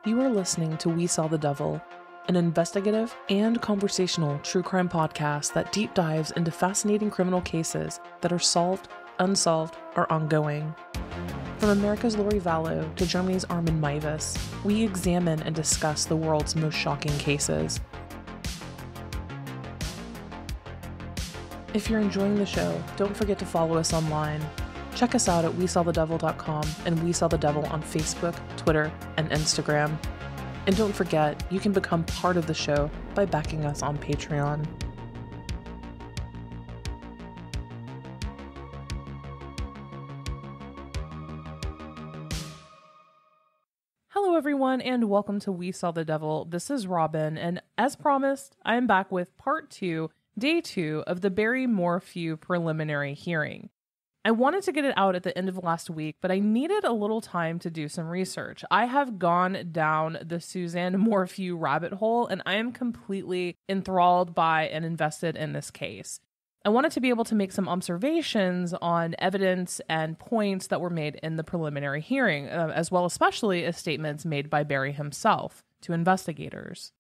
You are listening to We Saw the Devil, an investigative and conversational true crime podcast that deep dives into fascinating criminal cases that are solved, unsolved, or ongoing. From America's Lori Vallow to Germany's Armin Meiwes, we examine and discuss the world's most shocking cases. If you're enjoying the show, don't forget to follow us online. Check us out at WeSawTheDevil.com and We Saw the Devil on Facebook, Twitter, and Instagram. And don't forget, you can become part of the show by backing us on Patreon. Hello everyone, and welcome to We Saw the Devil. This is Robin, and as promised, I am back with part 2, day 2 of the Barry Morphew preliminary hearing. I wanted to get it out at the end of last week, but I needed a little time to do some research. I have gone down the Suzanne Morphew rabbit hole, and I am completely enthralled by and invested in this case. I wanted to be able to make some observations on evidence and points that were made in the preliminary hearing, as well especially as statements made by Barry himself to investigators.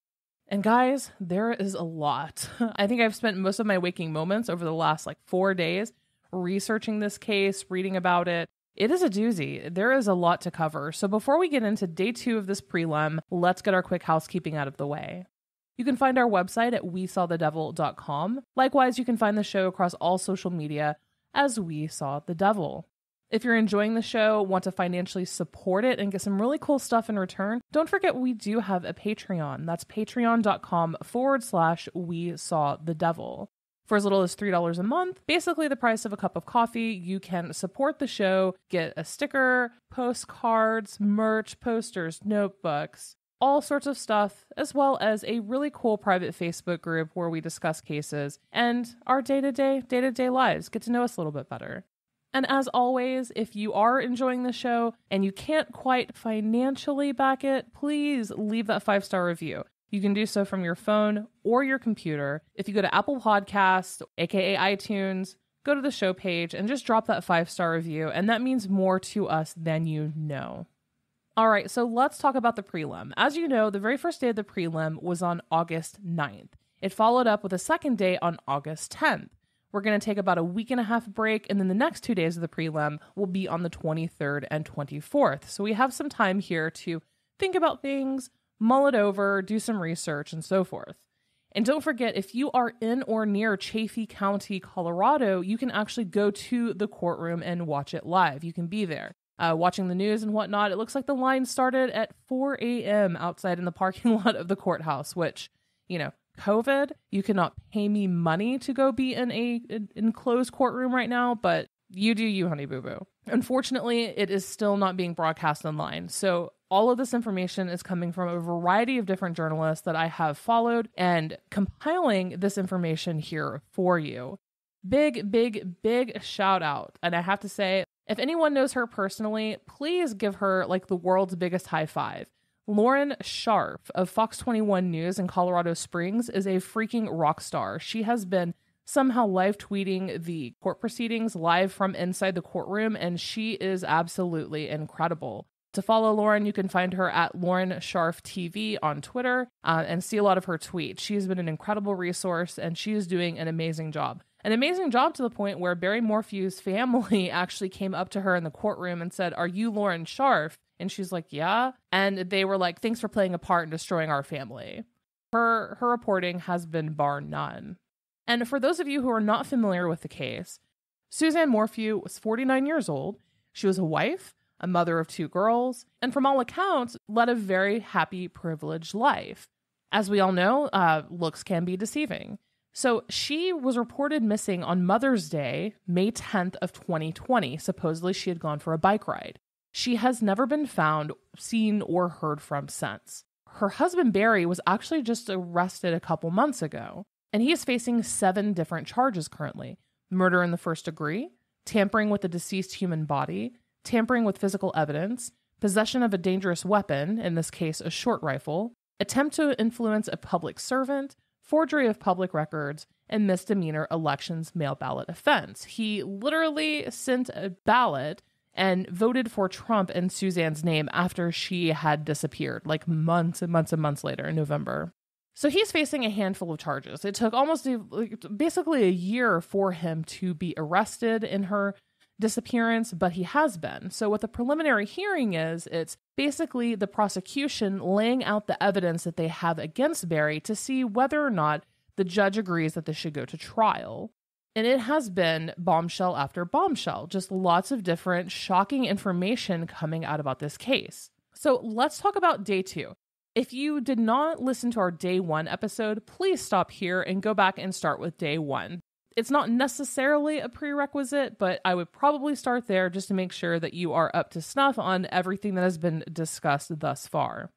And guys, there is a lot. I think I've spent most of my waking moments over the last 4 days researching this case, reading about it. It is a doozy. There is a lot to cover. So before we get into day 2 of this prelim, let's get our quick housekeeping out of the way. You can find our website at WeSawTheDevil.com. Likewise, you can find the show across all social media as We Saw the Devil. If you're enjoying the show, want to financially support it and get some really cool stuff in return, don't forget we do have a Patreon. That's patreon.com/We Saw the Devil. For as little as $3 a month, basically the price of a cup of coffee, you can support the show, get a sticker, postcards, merch, posters, notebooks, all sorts of stuff, as well as a really cool private Facebook group where we discuss cases and our day-to-day lives, get to know us a little bit better. And as always, if you are enjoying the show and you can't quite financially back it, please leave that 5-star review. You can do so from your phone or your computer. If you go to Apple Podcasts, aka iTunes, go to the show page and just drop that 5-star review, and that means more to us than you know. All right, so let's talk about the prelim. As you know, the very first day of the prelim was on August 9th. It followed up with a second day on August 10th. We're going to take about a week and a half break, and then the next 2 days of the prelim will be on the 23rd and 24th. So we have some time here to think about things, mull it over, do some research, and so forth. And don't forget, if you are in or near Chaffee County, Colorado, you can actually go to the courtroom and watch it live. You can be there. Watching the news and whatnot, it looks like the line started at 4 a.m. outside in the parking lot of the courthouse, which, COVID, you cannot pay me money to go be in an enclosed courtroom right now, but you do you, honey boo boo. Unfortunately, it is still not being broadcast online. So all of this information is coming from a variety of different journalists that I have followed and compiling this information here for you. Big shout out. And I have to say, if anyone knows her personally, please give her the world's biggest high five. Lauren Sharf of Fox 21 News in Colorado Springs is a freaking rock star. She has been somehow live tweeting the court proceedings live from inside the courtroom, and she is absolutely incredible. To follow Lauren, you can find her at Lauren Sharf TV on Twitter and see a lot of her tweets. She's been an incredible resource, and she is doing an amazing job. An amazing job to the point where Barry Morphew's family actually came up to her in the courtroom and said, "Are you Lauren Sharf?" And she's like, "Yeah." And they were like, "Thanks for playing a part in destroying our family." Her reporting has been bar none. And for those of you who are not familiar with the case, Suzanne Morphew was 49 years old. She was a wife, a mother of 2 girls, and from all accounts, led a very happy, privileged life. As we all know, looks can be deceiving. So she was reported missing on Mother's Day, May 10th of 2020. Supposedly she had gone for a bike ride. She has never been found, seen, or heard from since. Her husband, Barry, was actually just arrested a couple months ago, and he is facing 7 different charges currently. Murder in the first degree, tampering with a deceased human body, tampering with physical evidence, possession of a dangerous weapon, in this case a short rifle, attempt to influence a public servant, forgery of public records, and misdemeanor elections mail ballot offense. He literally sent a ballot and voted for Trump and Suzanne's name after she had disappeared, like months and months and months later in November. So he's facing a handful of charges. It took basically a year for him to be arrested in her disappearance, but he has been. So what the preliminary hearing is, it's basically the prosecution laying out the evidence that they have against Barry to see whether or not the judge agrees that this should go to trial. And it has been bombshell after bombshell, just lots of different shocking information coming out about this case. So let's talk about day 2. If you did not listen to our day 1 episode, please stop here and go back and start with day 1. It's not necessarily a prerequisite, but I would probably start there just to make sure that you are up to snuff on everything that has been discussed thus far.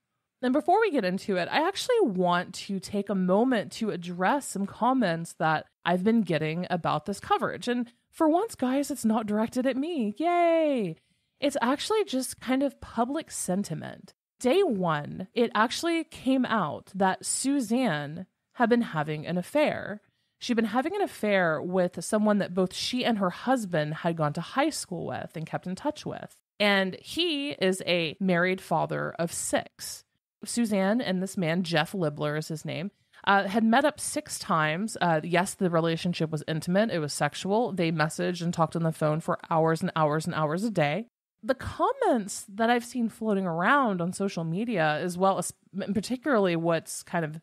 And before we get into it, I actually want to take a moment to address some comments that I've been getting about this coverage. And for once, guys, it's not directed at me. Yay! It's actually just kind of public sentiment. Day 1, it actually came out that Suzanne had been having an affair. She'd been having an affair with someone that both she and her husband had gone to high school with and kept in touch with. And he is a married father of 6. Suzanne and this man, Jeff Libler is his name, had met up 6 times. Yes, the relationship was intimate. It was sexual. They messaged and talked on the phone for hours and hours and hours a day. The comments that I've seen floating around on social media, as well as particularly what's kind of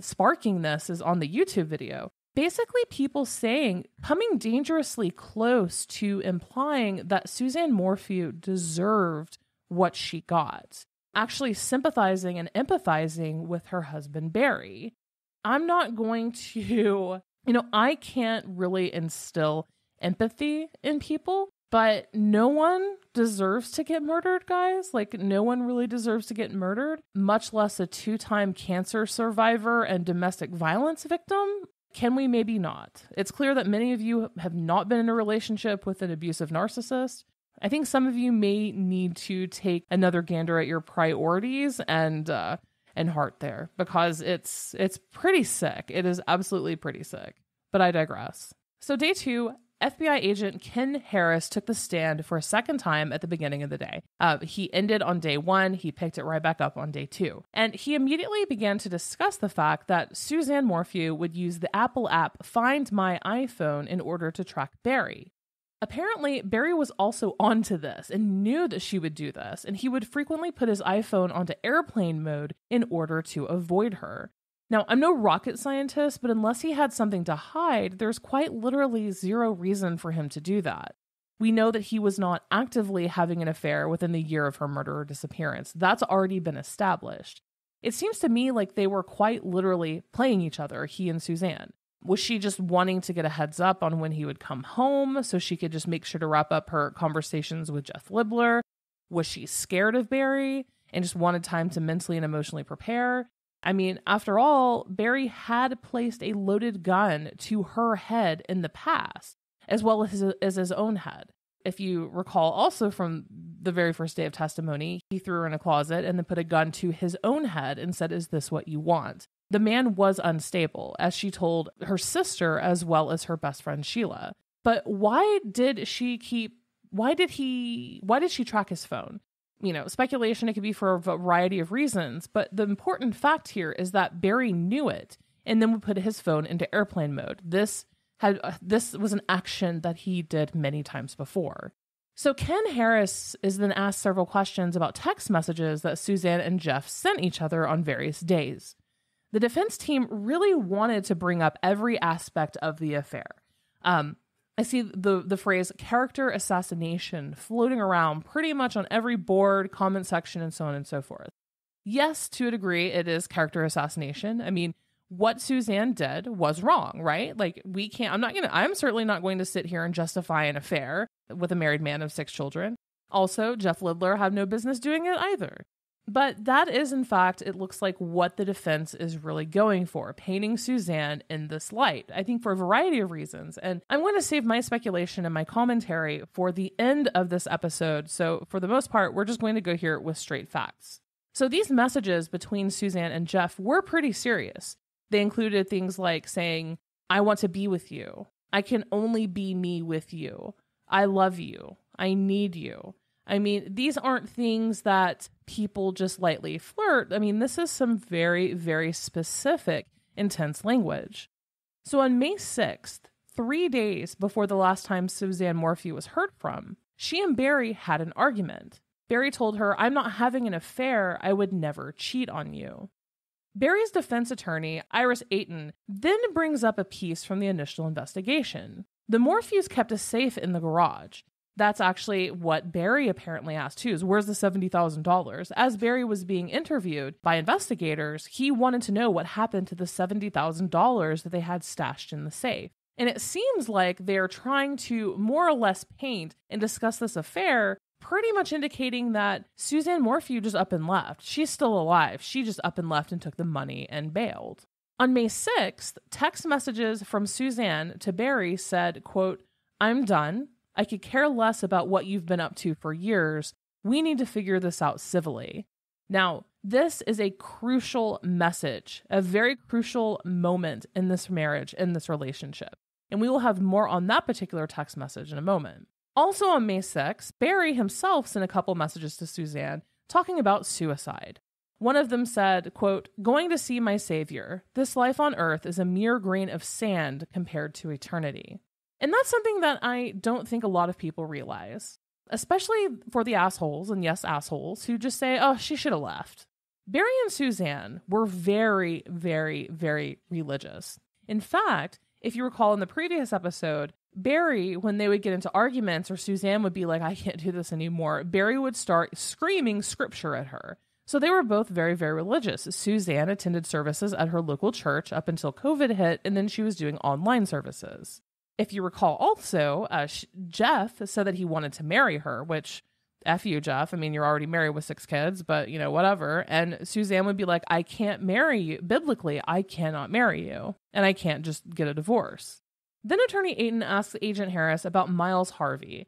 sparking this is on the YouTube video. Basically, people saying, coming dangerously close to implying that Suzanne Morphew deserved what she got. Actually sympathizing and empathizing with her husband, Barry. I'm not going to, I can't really instill empathy in people, but no one deserves to get murdered, guys. Like, no one really deserves to get murdered, much less a 2-time cancer survivor and domestic violence victim. Can we? Maybe not. It's clear that many of you have not been in a relationship with an abusive narcissist. I think some of you may need to take another gander at your priorities and heart there, because it's pretty sick. It is absolutely pretty sick. But I digress. So day 2, FBI agent Ken Harris took the stand for a second time at the beginning of the day. He ended on day 1. He picked it right back up on day 2. And he immediately began to discuss the fact that Suzanne Morphew would use the Apple app Find My iPhone in order to track Barry. Apparently, Barry was also onto this and knew that she would do this, and he would frequently put his iPhone onto airplane mode in order to avoid her. Now, I'm no rocket scientist, but unless he had something to hide, there's quite literally zero reason for him to do that. We know that he was not actively having an affair within the year of her murder or disappearance. That's already been established. It seems to me like they were quite literally playing each other, he and Suzanne. Was she just wanting to get a heads up on when he would come home so she could just make sure to wrap up her conversations with Jeff Libler? Was she scared of Barry and just wanted time to mentally and emotionally prepare? I mean, after all, Barry had placed a loaded gun to her head in the past, as well as his own head. If you recall also from the very first day of testimony, he threw her in a closet and then put a gun to his own head and said, "Is this what you want?" The man was unstable, as she told her sister as well as her best friend Sheila. But why did she track his phone? Speculation, it could be for a variety of reasons, but the important fact here is that Barry knew it and then would put his phone into airplane mode. This was an action that he did many times before. So Ken Harris is then asked several questions about text messages that Suzanne and Jeff sent each other on various days. The defense team really wanted to bring up every aspect of the affair. I see the phrase character assassination floating around pretty much on every board, comment section, and so on and so forth. Yes, to a degree, it is character assassination. I mean, what Suzanne did was wrong, right? Like, I'm certainly not going to sit here and justify an affair with a married man of 6 children. Also, Jeff Libler had no business doing it either. But that is, in fact, it looks like what the defense is really going for, painting Suzanne in this light, I think for a variety of reasons. And I'm going to save my speculation and my commentary for the end of this episode. So for the most part, we're just going to go here with straight facts. So these messages between Suzanne and Jeff were pretty serious. They included things like saying, "I want to be with you. I can only be me with you. I love you. I need you. I mean, these aren't things that people just lightly flirt. I mean, this is some very, very specific, intense language. So on May 6th, 3 days before the last time Suzanne Morphew was heard from, she and Barry had an argument. Barry told her, "I'm not having an affair. I would never cheat on you." Barry's defense attorney, Iris Ayton, then brings up a piece from the initial investigation. The Morphews kept a safe in the garage. That's actually what Barry apparently asked too, is where's the $70,000? As Barry was being interviewed by investigators, he wanted to know what happened to the $70,000 that they had stashed in the safe. And it seems like they're trying to more or less paint and discuss this affair, pretty much indicating that Suzanne Morphew just up and left. She's still alive. She just up and left and took the money and bailed. On May 6th, text messages from Suzanne to Barry said, quote, "I'm done. I could care less about what you've been up to for years. We need to figure this out civilly." Now, this is a crucial message, a very crucial moment in this marriage, in this relationship. And we will have more on that particular text message in a moment. Also on May 6th, Barry himself sent a couple messages to Suzanne talking about suicide. One of them said, quote, "Going to see my savior. This life on earth is a mere grain of sand compared to eternity." And that's something that I don't think a lot of people realize, especially for the assholes, and yes, assholes, who just say, "Oh, she should have left." Barry and Suzanne were very, very, very religious. In fact, if you recall in the previous episode, Barry, when they would get into arguments or Suzanne would be like, "I can't do this anymore," Barry would start screaming scripture at her. So they were both very, very religious. Suzanne attended services at her local church up until COVID hit, and then she was doing online services. If you recall also, Jeff said that he wanted to marry her, which, F you, Jeff. I mean, you're already married with 6 kids, but, you know, whatever. And Suzanne would be like, "I can't marry you. Biblically, I cannot marry you, and I can't just get a divorce." Then Attorney Ayton asks Agent Harris about Miles Harvey.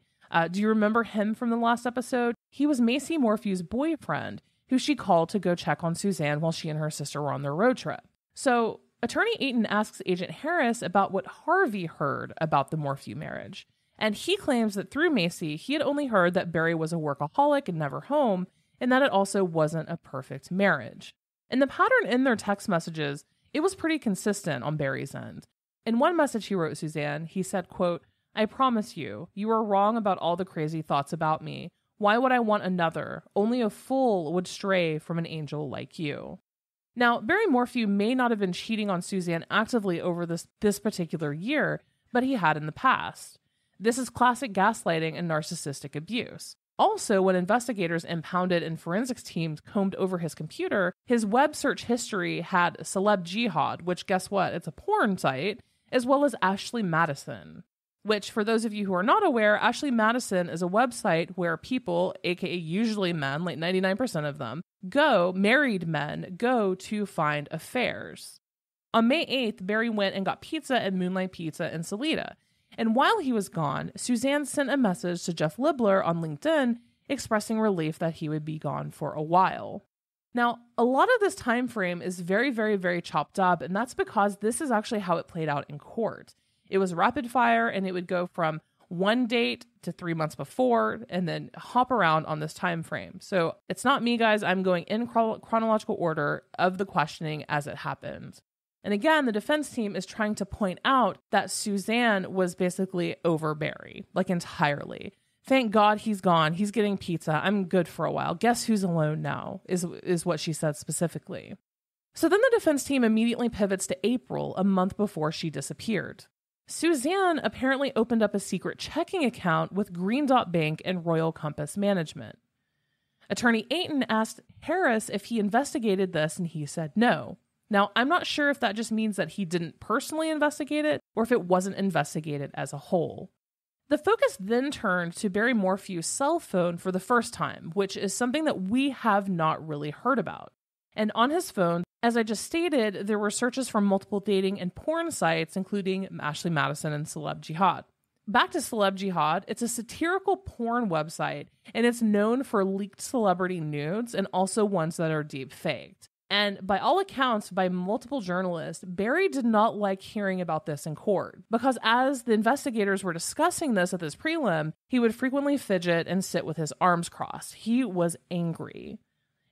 Do you remember him from the last episode? He was Macy Morphew's boyfriend, who she called to go check on Suzanne while she and her sister were on their road trip. So Attorney Ayton asks Agent Harris about what Harvey heard about the Morphew marriage. And he claims that through Macy, he had only heard that Barry was a workaholic and never home, and that it also wasn't a perfect marriage. And the pattern in their text messages, it was pretty consistent on Barry's end. In one message he wrote Suzanne, he said, quote, "I promise you, you are wrong about all the crazy thoughts about me. Why would I want another? Only a fool would stray from an angel like you." Now, Barry Morphew may not have been cheating on Suzanne actively over this particular year, but he had in the past. This is classic gaslighting and narcissistic abuse. Also, when investigators impounded and forensics teams combed over his computer, his web search history had Celeb Jihad, which, guess what? It's a porn site, as well as Ashley Madison, which, for those of you who are not aware, Ashley Madison is a website where people, aka usually men, like 99% of them, married men, go to find affairs. On May 8th, Barry went and got pizza at Moonlight Pizza in Salida. And while he was gone, Suzanne sent a message to Jeff Libler on LinkedIn expressing relief that he would be gone for a while. Now, a lot of this time frame is very, very, very chopped up, and that's because this is actually how it played out in court. It was rapid fire, and it would go from one date to 3 months before, and then hop around on this time frame. So it's not me, guys. I'm going in chronological order of the questioning as it happened. And again, the defense team is trying to point out that Suzanne was basically over Barry, like entirely. Thank God he's gone. He's getting pizza. I'm good for a while. Guess who's alone now, is what she said specifically. So then the defense team immediately pivots to April, a month before she disappeared. Suzanne apparently opened up a secret checking account with Green Dot Bank and Royal Compass Management. Attorney Ayton asked Harris if he investigated this, and he said no. Now, I'm not sure if that just means that he didn't personally investigate it or if it wasn't investigated as a whole. The focus then turned to Barry Morphew's cell phone for the first time, which is something that we have not really heard about. And on his phone, as I just stated, there were searches from multiple dating and porn sites, including Ashley Madison and Celeb Jihad. Back to Celeb Jihad, it's a satirical porn website, and it's known for leaked celebrity nudes and also ones that are deep faked. And by all accounts, by multiple journalists, Barry did not like hearing about this in court because as the investigators were discussing this at this prelim, he would frequently fidget and sit with his arms crossed. He was angry.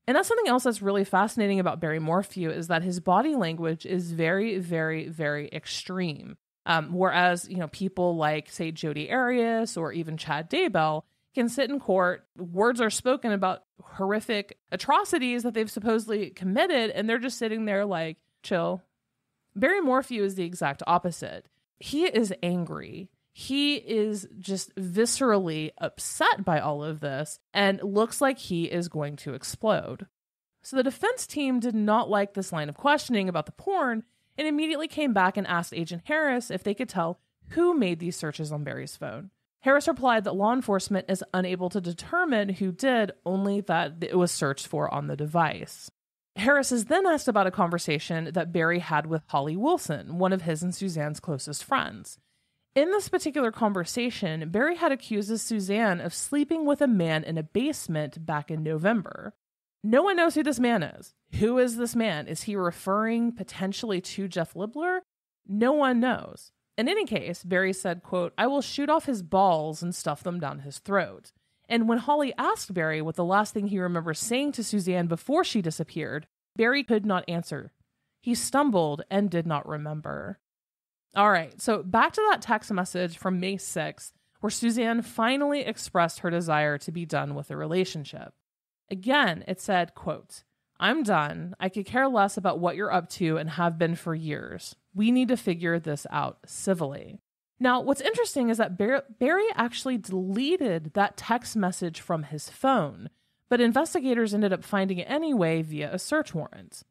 And that's something else that's really fascinating about Barry Morphew is that his body language is very, very, very extreme. Whereas, people like, say, Jodi Arias or even Chad Daybell can sit in court, words are spoken about horrific atrocities that they've supposedly committed, and they're just sitting there like, chill. Barry Morphew is the exact opposite. He is angry. He is just viscerally upset by all of this and looks like he is going to explode. So the defense team did not like this line of questioning about the porn and immediately came back and asked Agent Harris if they could tell who made these searches on Barry's phone. Harris replied that law enforcement is unable to determine who did, only that it was searched for on the device. Harris is then asked about a conversation that Barry had with Holly Wilson, one of his and Suzanne's closest friends. In this particular conversation, Barry had accused Suzanne of sleeping with a man in a basement back in November. No one knows who this man is. Who is this man? Is he referring potentially to Jeff Libler? No one knows. In any case, Barry said, quote, "I will shoot off his balls and stuff them down his throat." And when Holly asked Barry what the last thing he remembers saying to Suzanne before she disappeared, Barry could not answer. He stumbled and did not remember. All right, so back to that text message from May 6th, where Suzanne finally expressed her desire to be done with the relationship. Again, it said, quote, "I'm done. I could care less about what you're up to and have been for years. We need to figure this out civilly." Now, what's interesting is that Barry actually deleted that text message from his phone, but investigators ended up finding it anyway via a search warrant.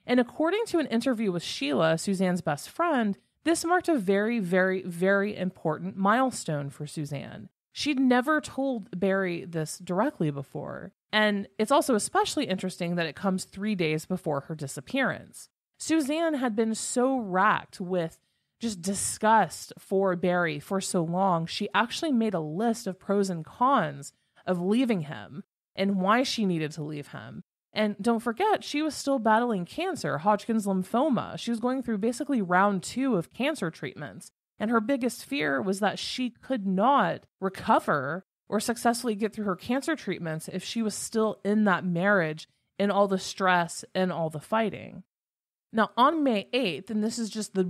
And according to an interview with Sheila, Suzanne's best friend, this marked a very, very, very important milestone for Suzanne. She'd never told Barry this directly before. And it's also especially interesting that it comes 3 days before her disappearance. Suzanne had been so racked with just disgust for Barry for so long, she actually made a list of pros and cons of leaving him and why she needed to leave him. And don't forget, she was still battling cancer, Hodgkin's lymphoma. She was going through basically round 2 of cancer treatments. And her biggest fear was that she could not recover or successfully get through her cancer treatments if she was still in that marriage and all the stress and all the fighting. Now, on May 8th, and this is just the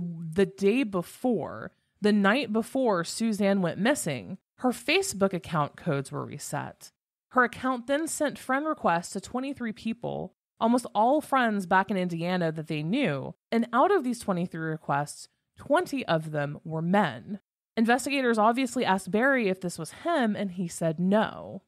day before, the night before Suzanne went missing, her Facebook account codes were reset. Her account then sent friend requests to 23 people, almost all friends back in Indiana that they knew, and out of these 23 requests, 20 of them were men. Investigators obviously asked Barry if this was him, and he said no.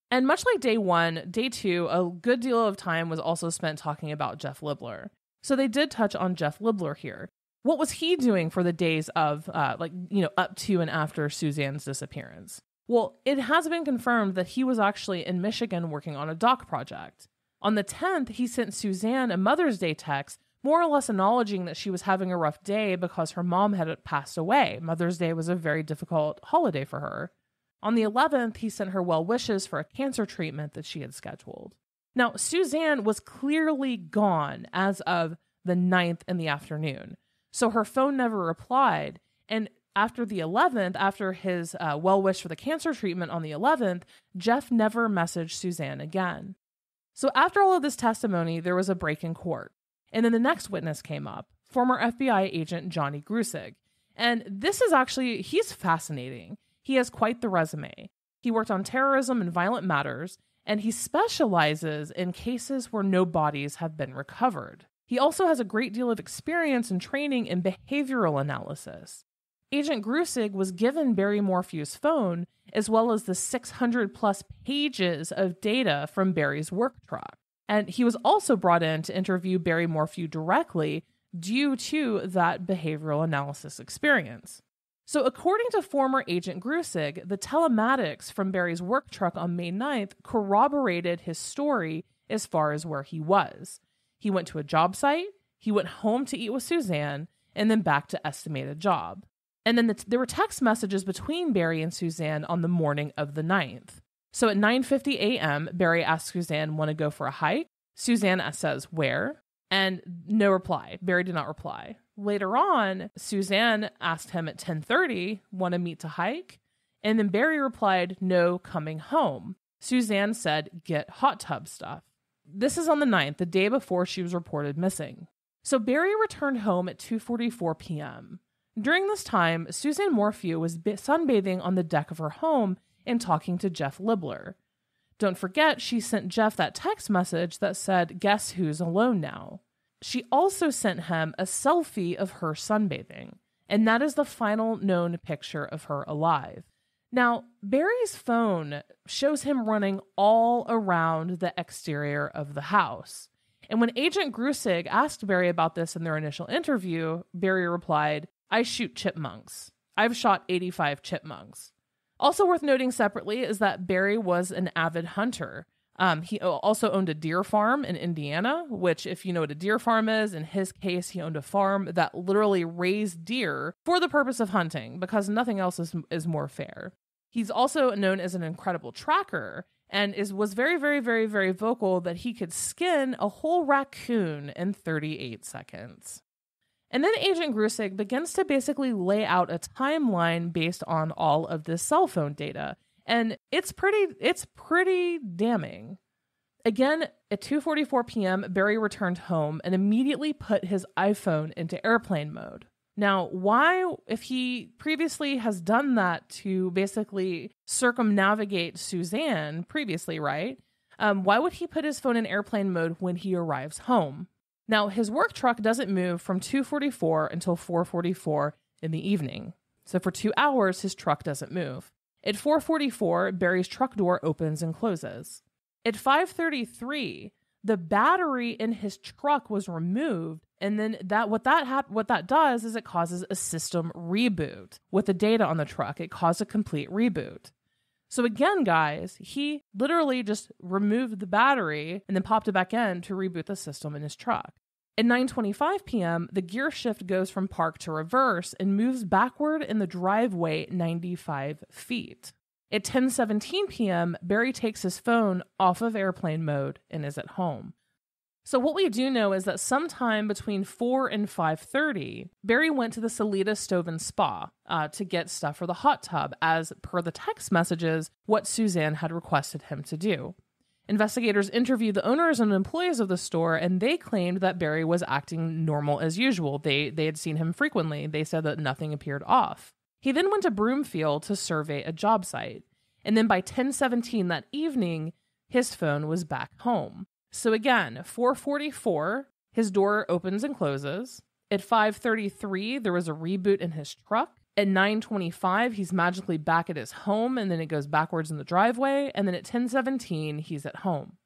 And much like day 1, day 2, a good deal of time was also spent talking about Jeff Libler. So they did touch on Jeff Libler here. What was he doing for the days of, up to and after Suzanne's disappearance? Well, it has been confirmed that he was actually in Michigan working on a dock project. On the 10th, he sent Suzanne a Mother's Day text, more or less acknowledging that she was having a rough day because her mom had passed away. Mother's Day was a very difficult holiday for her. On the 11th, he sent her well wishes for a cancer treatment that she had scheduled. Now, Suzanne was clearly gone as of the 9th in the afternoon, so her phone never replied. And after the 11th, after his well wish for the cancer treatment on the 11th, Jeff never messaged Suzanne again. So after all of this testimony, there was a break in court. And then the next witness came up, former FBI agent Johnny Grusig. And this is actually, he's fascinating. He has quite the resume. He worked on terrorism and violent matters, and he specializes in cases where no bodies have been recovered. He also has a great deal of experience and training in behavioral analysis. Agent Grusig was given Barry Morphew's phone, as well as the 600 plus pages of data from Barry's work truck. And he was also brought in to interview Barry Morphew directly due to that behavioral analysis experience. So according to former Agent Grusig, the telematics from Barry's work truck on May 9th corroborated his story as far as where he was. He went to a job site, he went home to eat with Suzanne, and then back to estimate a job. And then there were text messages between Barry and Suzanne on the morning of the 9th. So at 9:50 a.m., Barry asks Suzanne, want to go for a hike? Suzanne says, where? And no reply. Barry did not reply. Later on, Suzanne asked him at 10:30, want to meet to hike? And then Barry replied, no, coming home. Suzanne said, get hot tub stuff. This is on the 9th, the day before she was reported missing. So Barry returned home at 2:44 p.m. During this time, Suzanne Morphew was sunbathing on the deck of her home and talking to Jeff Libler. Don't forget, she sent Jeff that text message that said, guess who's alone now? She also sent him a selfie of her sunbathing, and that is the final known picture of her alive. Now, Barry's phone shows him running all around the exterior of the house. And when Agent Grusig asked Barry about this in their initial interview, Barry replied, I shoot chipmunks. I've shot 85 chipmunks. Also worth noting separately is that Barry was an avid hunter. He also owned a deer farm in Indiana, which, if you know what a deer farm is, in his case, he owned a farm that literally raised deer for the purpose of hunting, because nothing else is more fair. He's also known as an incredible tracker and was very, very, very, very vocal that he could skin a whole raccoon in 38 seconds. And then Agent Grusig begins to basically lay out a timeline based on all of this cell phone data. And it's pretty damning. Again, at 2:44 p.m., Barry returned home and immediately put his iPhone into airplane mode. Now, why, if he previously has done that to basically circumnavigate Suzanne previously, right? Why would he put his phone in airplane mode when he arrives home? Now, his work truck doesn't move from 2:44 until 4:44 in the evening. So for 2 hours, his truck doesn't move. At 4:44, Barry's truck door opens and closes. At 5:33, the battery in his truck was removed, and then what that does is it causes a system reboot. With the data on the truck, it caused a complete reboot. So again, guys, he literally just removed the battery and then popped it back in to reboot the system in his truck. At 9:25 p.m., the gear shift goes from park to reverse and moves backward in the driveway 95 feet. At 10:17 p.m., Barry takes his phone off of airplane mode and is at home. So what we do know is that sometime between 4 and 5:30, Barry went to the Salida Stove and Spa to get stuff for the hot tub, as per the text messages, what Suzanne had requested him to do. Investigators interviewed the owners and employees of the store, and they claimed that Barry was acting normal as usual. They had seen him frequently. They said that nothing appeared off. He then went to Broomfield to survey a job site. And then by 10:17 that evening, his phone was back home. So again, 4:44, his door opens and closes. At 5:33, there was a reboot in his truck. At 9:25, he's magically back at his home, and then it goes backwards in the driveway. And then at 10:17, he's at home.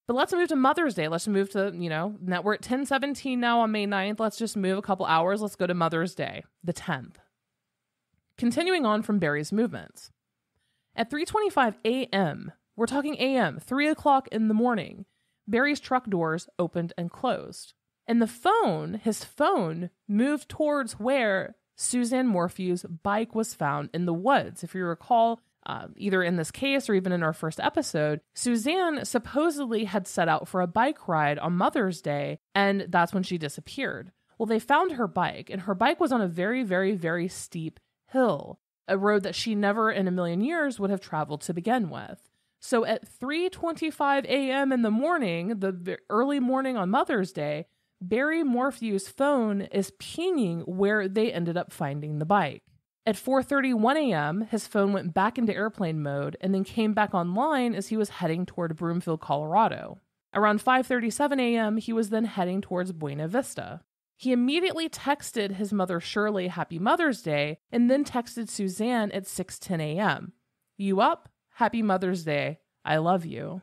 But let's move to Mother's Day. Let's move to, now we're at 10:17 now on May 9th. Let's just move a couple hours. Let's go to Mother's Day, the 10th. Continuing on from Barry's movements. At 3:25 a.m., we're talking a.m., 3 o'clock in the morning, Barry's truck doors opened and closed. And his phone moved towards where Suzanne Morphew's bike was found in the woods. If you recall, either in this case or even in our first episode, Suzanne supposedly had set out for a bike ride on Mother's Day, and that's when she disappeared. Well, they found her bike, and her bike was on a very, very, very steep hill, a road that she never in a million years would have traveled to begin with. So at 3:25 a.m. in the morning, the early morning on Mother's Day, Barry Morphew's phone is pinging where they ended up finding the bike. At 4:31 a.m., his phone went back into airplane mode and then came back online as he was heading toward Broomfield, Colorado. Around 5:37 a.m., he was then heading towards Buena Vista. He immediately texted his mother Shirley Happy Mother's Day and then texted Suzanne at 6:10 a.m. You up? Happy Mother's Day. I love you.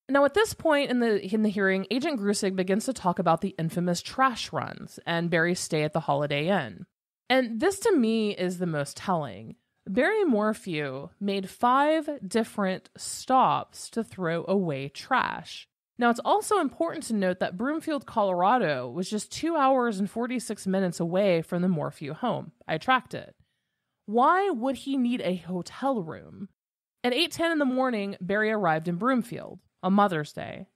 Now, at this point in the hearing, Agent Grusig begins to talk about the infamous trash runs and Barry's stay at the Holiday Inn. And this, to me, is the most telling. Barry Morphew made 5 different stops to throw away trash. Now, it's also important to note that Broomfield, Colorado was just 2 hours and 46 minutes away from the Morphew home. I tracked it. Why would he need a hotel room? At 8:10 in the morning, Barry arrived in Broomfield on Mother's Day.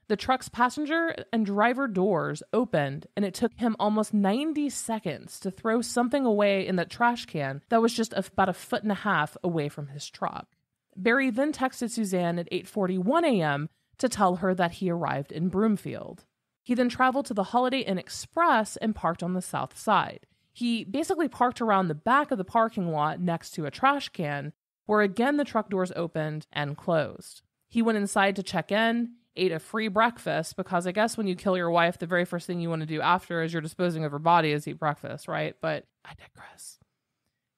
The truck's passenger and driver doors opened, and it took him almost 90 seconds to throw something away in that trash can that was just about a foot and a half away from his truck. Barry then texted Suzanne at 8:41 a.m. to tell her that he arrived in Broomfield. He then traveled to the Holiday Inn Express and parked on the south side. He basically parked around the back of the parking lot next to a trash can, where again the truck doors opened and closed. He went inside to check in, ate a free breakfast, because I guess when you kill your wife, the very first thing you want to do after as you're disposing of her body is eat breakfast, right? But I digress.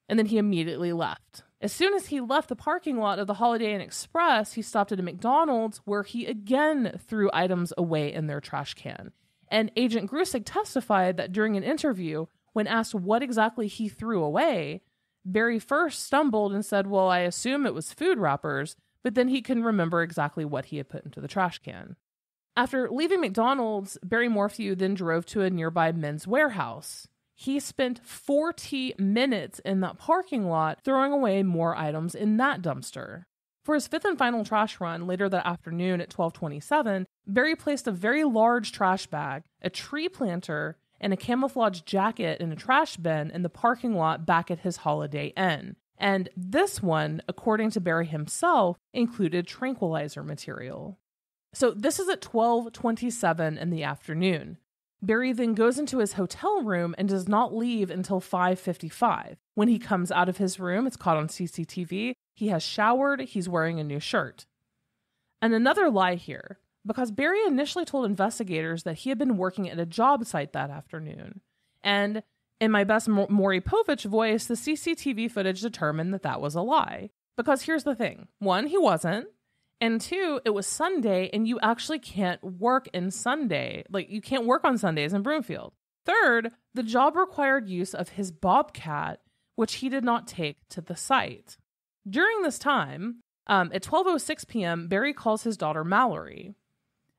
And then he immediately left. As soon as he left the parking lot of the Holiday Inn Express, he stopped at a McDonald's where he again threw items away in their trash can. And Agent Grusig testified that during an interview, when asked what exactly he threw away, Barry first stumbled and said, well, I assume it was food wrappers, but then he couldn't remember exactly what he had put into the trash can. After leaving McDonald's, Barry Morphew then drove to a nearby Men's Warehouse. He spent 40 minutes in that parking lot throwing away more items in that dumpster. For his fifth and final trash run later that afternoon at 12:27, Barry placed a very large trash bag, a tree planter, and a camouflage jacket in a trash bin in the parking lot back at his Holiday Inn. And this one, according to Barry himself, included tranquilizer material. So this is at 12:27 in the afternoon. Barry then goes into his hotel room and does not leave until 5:55. When he comes out of his room, it's caught on CCTV, he has showered, he's wearing a new shirt. And another lie here, because Barry initially told investigators that he had been working at a job site that afternoon. And in my best Maury Povich voice, the CCTV footage determined that that was a lie. Because here's the thing. One, he wasn't. And two, it was Sunday, and you actually can't work in Sunday. Like, you can't work on Sundays in Broomfield. Third, the job required use of his Bobcat, which he did not take to the site. During this time, at 12:06 p.m., Barry calls his daughter Mallory.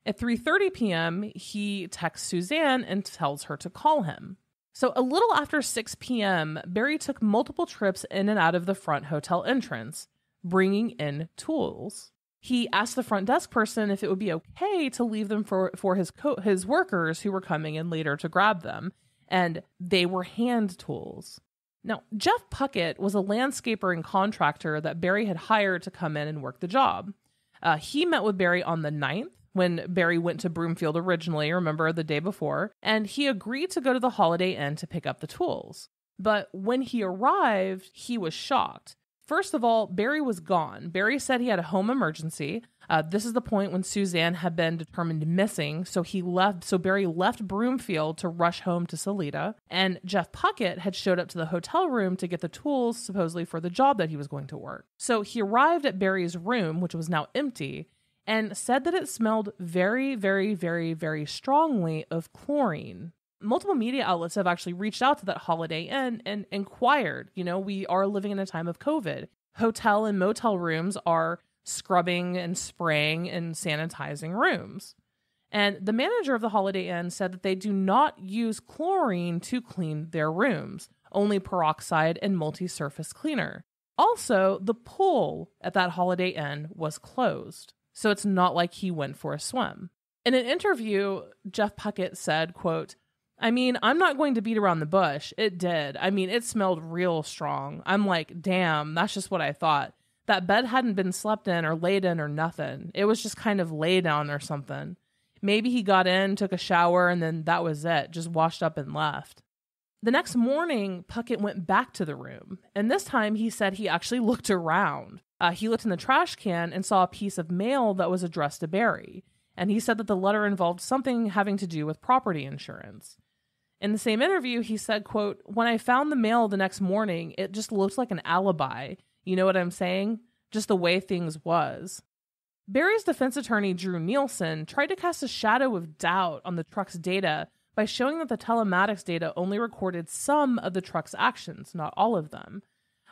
At 3:30 p.m., he texts Suzanne and tells her to call him. So a little after 6 p.m., Barry took multiple trips in and out of the front hotel entrance, bringing in tools. He asked the front desk person if it would be okay to leave them for his workers who were coming in later to grab them, and they were hand tools. Now, Jeff Puckett was a landscaper and contractor that Barry had hired to come in and work the job. He met with Barry on the 9th, when Barry went to Broomfield originally, remember, the day before, and he agreed to go to the Holiday Inn to pick up the tools. But when he arrived, he was shocked. First of all, Barry was gone. Barry said he had a home emergency. This is the point when Suzanne had been determined missing, so Barry left Broomfield to rush home to Salida, and Jeff Puckett had showed up to the hotel room to get the tools, supposedly for the job that he was going to work. So he arrived at Barry's room, which was now empty, and said that it smelled very, very, very, very strongly of chlorine. Multiple media outlets have actually reached out to that Holiday Inn and inquired. You know, we are living in a time of COVID. Hotel and motel rooms are scrubbing and spraying and sanitizing rooms. And the manager of the Holiday Inn said that they do not use chlorine to clean their rooms, only peroxide and multi-surface cleaner. Also, the pool at that Holiday Inn was closed, so it's not like he went for a swim. In an interview, Jeff Puckett said, quote, I mean, I'm not going to beat around the bush. It did. I mean, it smelled real strong. I'm like, damn, that's just what I thought. That bed hadn't been slept in or laid in or nothing. It was just kind of lay down or something. Maybe he got in, took a shower, and then that was it. Just washed up and left. The next morning, Puckett went back to the room. And this time he said he actually looked around. He looked in the trash can and saw a piece of mail that was addressed to Barry. And he said that the letter involved something having to do with property insurance. In the same interview, he said, quote, when I found the mail the next morning, it just looked like an alibi. You know what I'm saying? Just the way things was. Barry's defense attorney, Drew Nielsen, tried to cast a shadow of doubt on the truck's data by showing that the telematics data only recorded some of the truck's actions, not all of them.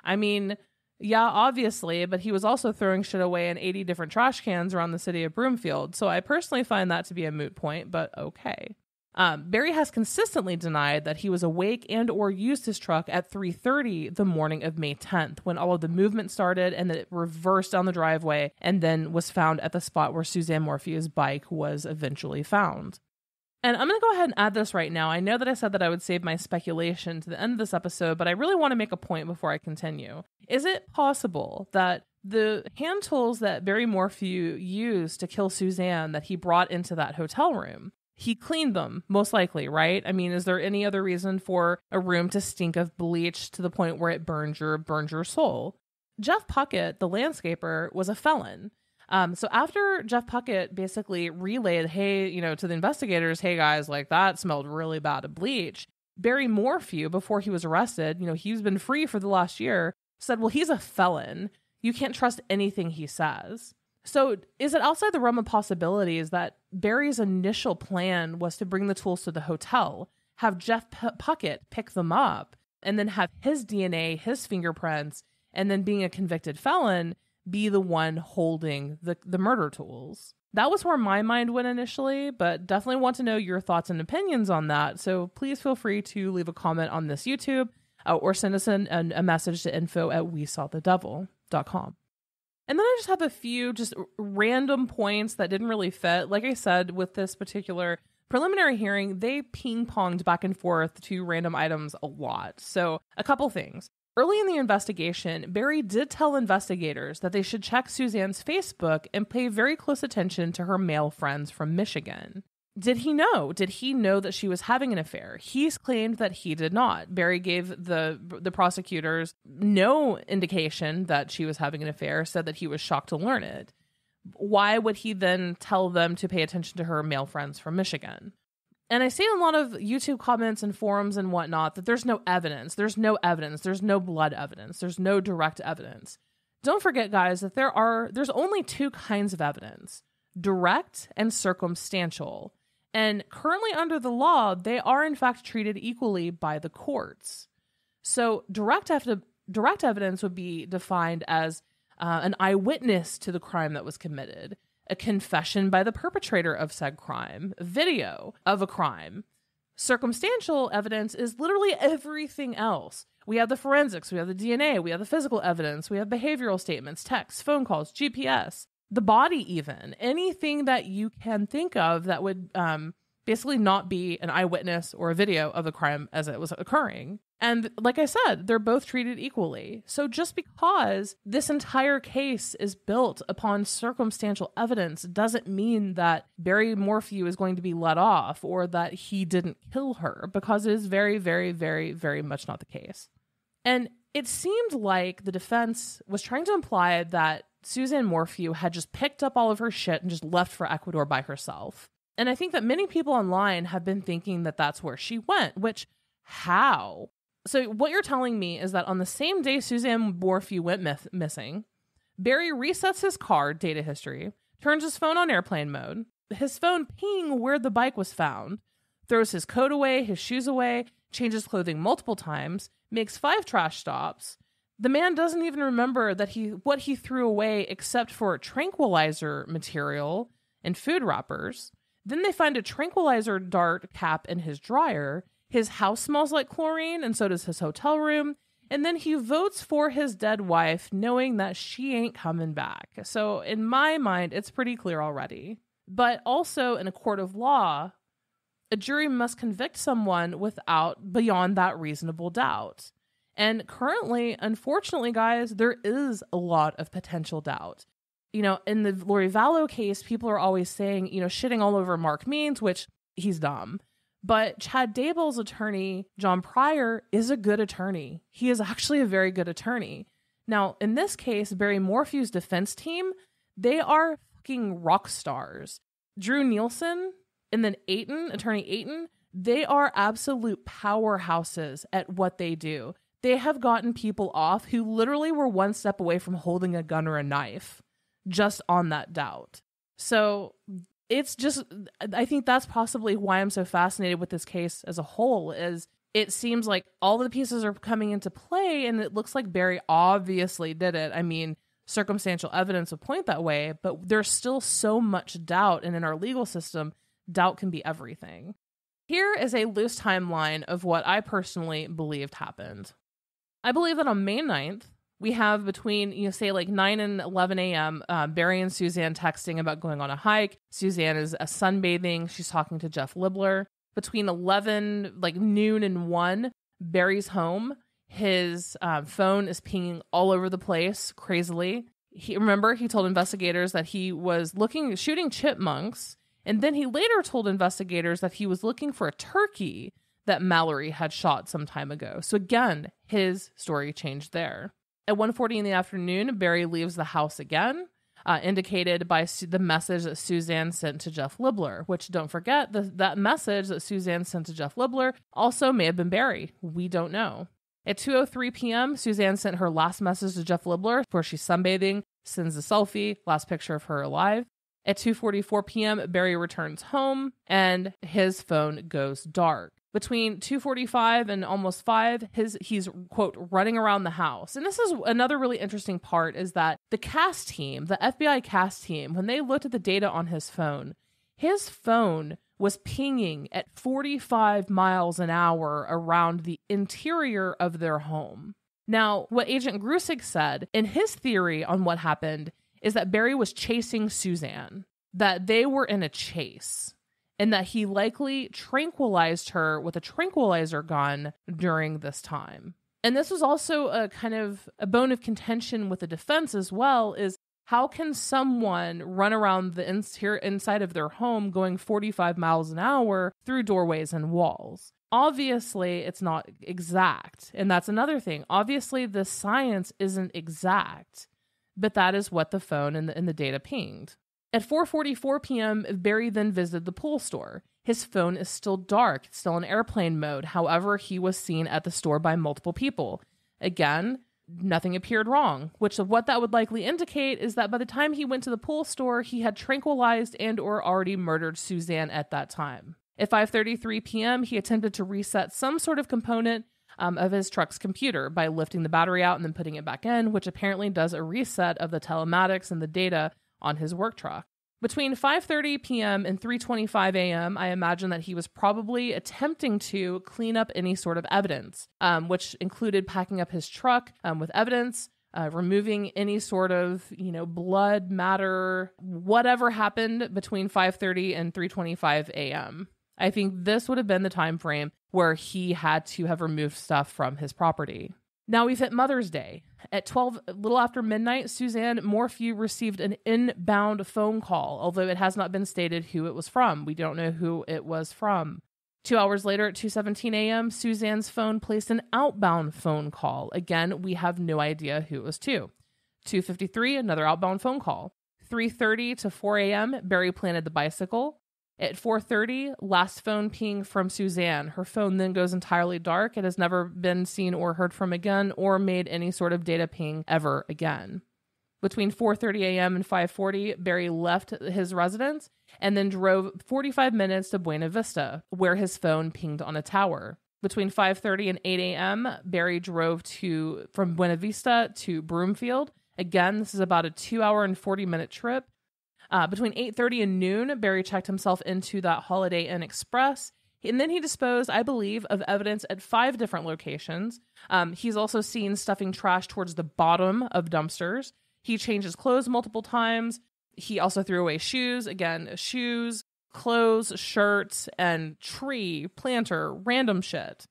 I mean, yeah, obviously, but he was also throwing shit away in 80 different trash cans around the city of Broomfield, so I personally find that to be a moot point, but okay. Barry has consistently denied that he was awake and or used his truck at 3:30 the morning of May 10th, when all of the movement started, and that it reversed down the driveway and then was found at the spot where Suzanne Morphew's bike was eventually found. And I'm going to go ahead and add this right now. I know that I said that I would save my speculation to the end of this episode, but I really want to make a point before I continue. Is it possible that the hand tools that Barry Morphew used to kill Suzanne that he brought into that hotel room, he cleaned them, most likely, right? I mean, is there any other reason for a room to stink of bleach to the point where it burns your soul? Jeff Puckett, the landscaper, was a felon. So after Jeff Puckett basically relayed, to the investigators, hey guys, like that smelled really bad of bleach, Barry Morphew, before he was arrested, he's been free for the last year, said, well, he's a felon. You can't trust anything he says. So is it outside the realm of possibilities that Barry's initial plan was to bring the tools to the hotel, have Jeff Puckett pick them up, and then have his DNA, his fingerprints, and then being a convicted felon, be the one holding the murder tools? That was where my mind went initially, but definitely want to know your thoughts and opinions on that. So please feel free to leave a comment on this YouTube or send us a message to info@wesawthedevil.com. And then I just have a few just random points that didn't really fit. Like I said, with this particular preliminary hearing, they ping-ponged back and forth to random items a lot. So a couple things. Early in the investigation, Barry did tell investigators that they should check Suzanne's Facebook and pay very close attention to her male friends from Michigan. Did he know? Did he know that she was having an affair? He's claimed that he did not. Barry gave the prosecutors no indication that she was having an affair, said that he was shocked to learn it. Why would he then tell them to pay attention to her male friends from Michigan? And I see in a lot of YouTube comments and forums and whatnot that there's no evidence. There's no evidence. There's no blood evidence. There's no direct evidence. Don't forget, guys, that there's only two kinds of evidence: direct and circumstantial. And currently under the law, they are in fact treated equally by the courts. So direct evidence would be defined as an eyewitness to the crime that was committed, a confession by the perpetrator of said crime, a video of a crime. Circumstantial evidence is literally everything else. We have the forensics, we have the DNA, we have the physical evidence, we have behavioral statements, texts, phone calls, GPS, the body even. Anything that you can think of that would basically not be an eyewitness or a video of the crime as it was occurring. And like I said, they're both treated equally. So just because this entire case is built upon circumstantial evidence doesn't mean that Barry Morphew is going to be let off or that he didn't kill her, because it is very, very, very, very much not the case. And it seemed like the defense was trying to imply that Suzanne Morphew had just picked up all of her shit and just left for Ecuador by herself. And I think that many people online have been thinking that that's where she went, which, how? So what you're telling me is that on the same day Suzanne Morphew went missing, Barry resets his car data history, turns his phone on airplane mode, his phone ping where the bike was found, throws his coat away, his shoes away, changes clothing multiple times, makes 5 trash stops. The man doesn't even remember what he threw away except for tranquilizer material and food wrappers. Then they find a tranquilizer dart cap in his dryer. His house smells like chlorine, and so does his hotel room. And then he votes for his dead wife, knowing that she ain't coming back. So in my mind, it's pretty clear already. But also in a court of law, a jury must convict someone beyond that reasonable doubt. And currently, unfortunately, guys, there is a lot of potential doubt. In the Lori Vallow case, people are always saying, shitting all over Mark Means, which he's dumb. But Chad Daybell's attorney, John Pryor, is a good attorney. He is actually a very good attorney. Now, in this case, Barry Morphew's defense team, they are fucking rock stars. Drew Nielsen and then attorney Ayton, they are absolute powerhouses at what they do. They have gotten people off who literally were one step away from holding a gun or a knife just on that doubt. So it's just, I think that's possibly why I'm so fascinated with this case as a whole, is it seems like all the pieces are coming into play, and it looks like Barry obviously did it. I mean, circumstantial evidence would point that way, but there's still so much doubt, and in our legal system, doubt can be everything. Here is a loose timeline of what I personally believed happened. I believe that on May 9th, we have between, say like 9 and 11 a.m., Barry and Suzanne texting about going on a hike. Suzanne is sunbathing. She's talking to Jeff Libler. Between 11, like noon and 1, Barry's home. His phone is pinging all over the place crazily. He told investigators that he was shooting chipmunks. And then he later told investigators that he was looking for a turkey that Mallory had shot some time ago. So again, his story changed there. At 1:40 in the afternoon, Barry leaves the house again, indicated by the message that Suzanne sent to Jeff Libler, which don't forget, that message that Suzanne sent to Jeff Libler also may have been Barry. We don't know. At 2:03 p.m., Suzanne sent her last message to Jeff Libler, where she's sunbathing, sends a selfie, last picture of her alive. At 2:44 p.m., Barry returns home, and his phone goes dark. Between 2:45 and almost 5, he's, quote, running around the house. And this is another really interesting part, is that the cast team, the FBI cast team, when they looked at the data on his phone was pinging at 45 miles an hour around the interior of their home. Now, what Agent Grusig said in his theory on what happened is that Barry was chasing Suzanne, that they were in a chase, and that he likely tranquilized her with a tranquilizer gun during this time. And this was also a kind of a bone of contention with the defense as well, is how can someone run around the inside of their home going 45 miles an hour through doorways and walls? Obviously, it's not exact. And that's another thing. Obviously, the science isn't exact, but that is what the phone and the data pinged. At 4:44 p.m., Barry then visited the pool store. His phone is still dark, it's still in airplane mode. However, he was seen at the store by multiple people. Again, nothing appeared wrong, which of what that would likely indicate is that by the time he went to the pool store, he had tranquilized and or already murdered Suzanne at that time. At 5:33 p.m., he attempted to reset some sort of component of his truck's computer by lifting the battery out and then putting it back in, which apparently does a reset of the telematics and the data on his work truck. Between 5:30 p.m. and 3:25 a.m., I imagine that he was probably attempting to clean up any sort of evidence, which included packing up his truck with evidence, removing any sort of, blood, matter, whatever happened between 5:30 and 3:25 a.m. I think this would have been the time frame where he had to have removed stuff from his property. Now we've hit Mother's Day. At 12, a little after midnight, Suzanne Morphew received an inbound phone call, although it has not been stated who it was from. We don't know who it was from. 2 hours later at 2:17 a.m., Suzanne's phone placed an outbound phone call. Again, we have no idea who it was to. 2:53, another outbound phone call. 3:30 to 4 a.m., Barry planted the bicycle. At 4:30, last phone ping from Suzanne. Her phone then goes entirely dark. It has never been seen or heard from again or made any sort of data ping ever again. Between 4:30 a.m. and 5:40, Barry left his residence and then drove 45 minutes to Buena Vista, where his phone pinged on a tower. Between 5:30 and 8 a.m., Barry drove from Buena Vista to Broomfield. Again, this is about a 2-hour and 40-minute trip. Between 8:30 and noon, Barry checked himself into that Holiday Inn Express, and then he disposed, I believe, of evidence at 5 different locations. He's also seen stuffing trash towards the bottom of dumpsters. He changed his clothes multiple times. He also threw away shoes, clothes, shirts, and tree, planter, random shit.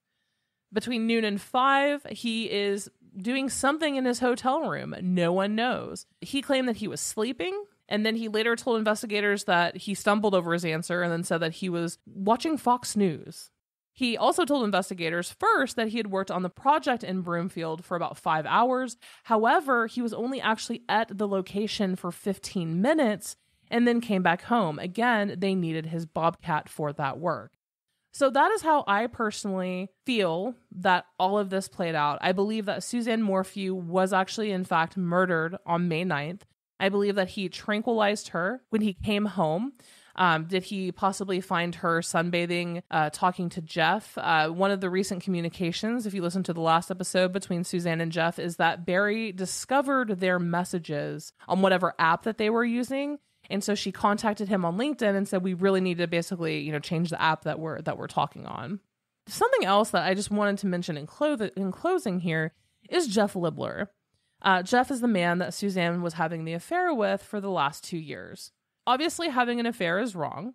Between noon and 5, he is doing something in his hotel room. No one knows. He claimed that he was sleeping. And then he later told investigators that he stumbled over his answer and then said that he was watching Fox News. He also told investigators first that he had worked on the project in Broomfield for about 5 hours. However, he was only actually at the location for 15 minutes and then came back home. Again, they needed his Bobcat for that work. So that is how I personally feel that all of this played out. I believe that Suzanne Morphew was actually, in fact, murdered on May 9th. I believe that he tranquilized her when he came home. Did he possibly find her sunbathing, talking to Jeff? One of the recent communications, if you listen to the last episode between Suzanne and Jeff, is that Barry discovered their messages on whatever app that they were using And so she contacted him on LinkedIn and said, we really need to basically, change the app that we're talking on. Something else that I just wanted to mention in closing here is Jeff Libler. Jeff is the man that Suzanne was having the affair with for the last 2 years. Obviously, having an affair is wrong.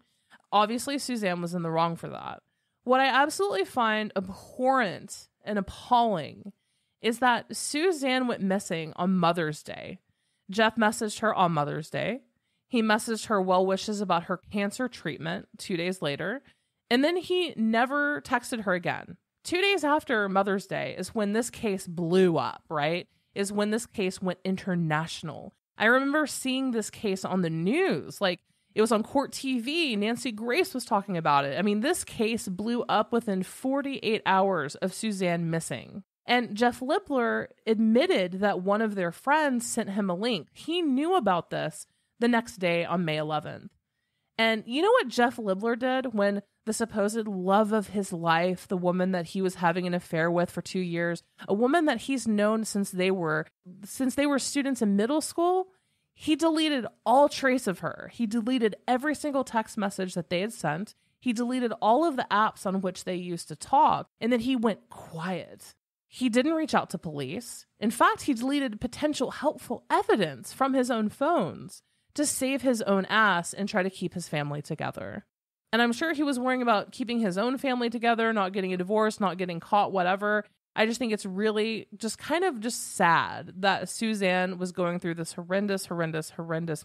Obviously, Suzanne was in the wrong for that. What I absolutely find abhorrent and appalling is that Suzanne went missing on Mother's Day. Jeff messaged her on Mother's Day. He messaged her well wishes about her cancer treatment 2 days later. And then he never texted her again. 2 days after Mother's Day is when this case blew up, right? Is when this case went international. I remember seeing this case on the news. Like, it was on Court TV. Nancy Grace was talking about it. I mean, this case blew up within 48 hours of Suzanne missing. And Jeff Libler admitted that one of their friends sent him a link. He knew about this the next day on May 11th. And you know what Jeff Libler did when the supposed love of his life, the woman that he was having an affair with for 2 years, a woman that he's known since they were students in middle school, he deleted all trace of her. He deleted every single text message that they had sent. He deleted all of the apps on which they used to talk, and then he went quiet. He didn't reach out to police. In fact, he deleted potential helpful evidence from his own phones to save his own ass and try to keep his family together. And I'm sure he was worrying about keeping his own family together, not getting a divorce, not getting caught, whatever. I just think it's really just kind of just sad that Suzanne was going through this horrendous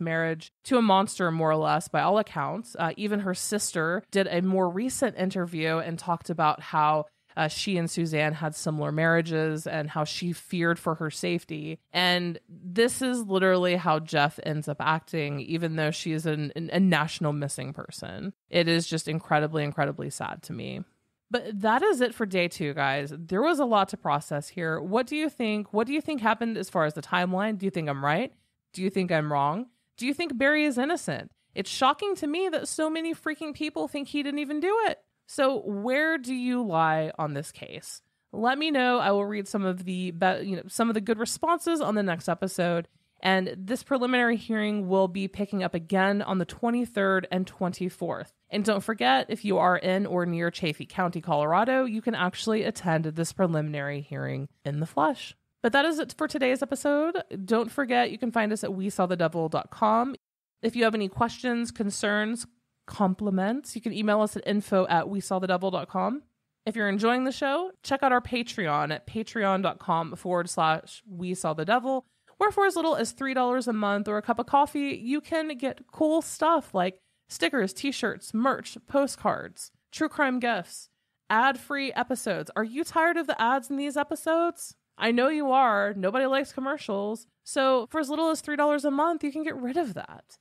marriage to a monster, more or less, by all accounts. Even her sister did a more recent interview and talked about how she and Suzanne had similar marriages and how she feared for her safety. And this is literally how Jeff ends up acting, even though she is a national missing person. It is just incredibly sad to me. But that is it for day 2, guys. There was a lot to process here. What do you think? What do you think happened as far as the timeline? Do you think I'm right? Do you think I'm wrong? Do you think Barry is innocent? It's shocking to me that so many freaking people think he didn't even do it. So where do you lie on this case? Let me know. I will read some of the good responses on the next episode. And this preliminary hearing will be picking up again on the 23rd and 24th. And don't forget, if you are in or near Chaffee County, Colorado, you can actually attend this preliminary hearing in the flesh. But that is it for today's episode. Don't forget, you can find us at WeSawTheDevil.com. If you have any questions, concerns, compliments, you can email us at info@WeSawTheDevil.com. If you're enjoying the show, check out our Patreon at patreon.com/WeSawTheDevil, where for as little as $3 a month or a cup of coffee, you can get cool stuff like stickers, t-shirts, merch, postcards, true crime gifts, ad-free episodes. Are you tired of the ads in these episodes? I know you are. Nobody likes commercials. So for as little as $3 a month, you can get rid of that.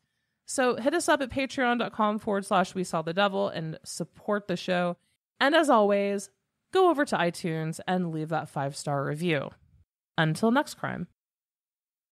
So hit us up at patreon.com/WeSawTheDevil and support the show. And as always, go over to iTunes and leave that 5-star review. Until next crime.